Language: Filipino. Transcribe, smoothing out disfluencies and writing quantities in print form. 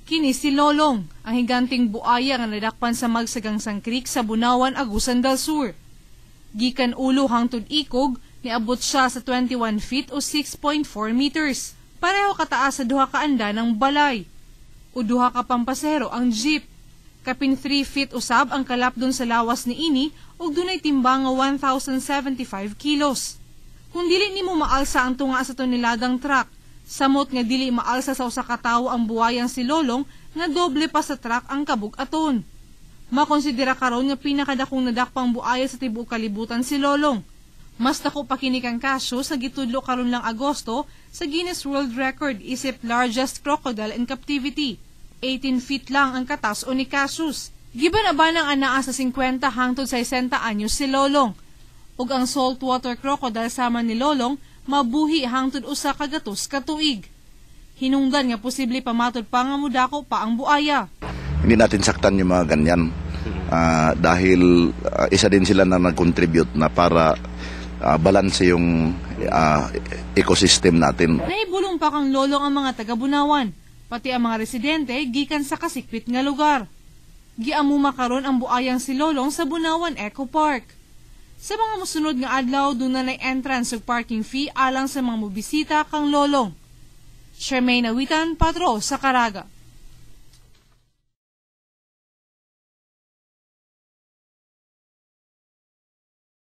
Kini si Lolong, ang higanting buaya nga nadakpan sa Magsagangsang Creek sa Bunawan, Agusan del Sur. Gikan ulo hangtod ikog, niabot siya sa 21 feet o 6.4 meters. Pareho kataas sa duha ka anda ng balay. O duha ka pampasero ang jeep. Kapin 3 feet usab ang kalapdon sa lawas ni ini ug dunay timbang nga 1,075 kilos. Kung dili nimo maalsa ang tunga sa toneladang truck, samot nga dili maalsa sa usa ka tawo ang buwayang si Lolong nga doble pa sa truck ang kabug-aton. Makonsidera karon nga pinakadakong nadakpang buaya sa tibuok kalibutan si Lolong. Mas dako pa kini kang kaso sa gitudlo karon lang Agosto sa Guinness World Record isip largest crocodile in captivity. 18 feet lang ang katas o ni kasus. Giban abanang anaa sa 50 hangtod sa 60 anyos si Lolong. Ug ang saltwater crocodile sama ni Lolong mabuhi hangtod usa ka gatos ka tuig. Hinungdan nga posible pamatod pa nga mudako pa ang buaya. Hindi natin saktan yung mga ganyan dahil isa din sila na nag-contribute na para balanse yung ecosystem natin. Naibulong pa kang Lolong ang mga taga-Bunawan, pati ang mga residente gikan sa kasikpit nga lugar. Giamuma karon ang buayang si Lolong sa Bunawan Eco Park. Sa mga musunod nga adlaw doon na entrance ug parking fee alang sa mga mobisita kang Lolong. Charmaine Awitan, Patro sa Caraga.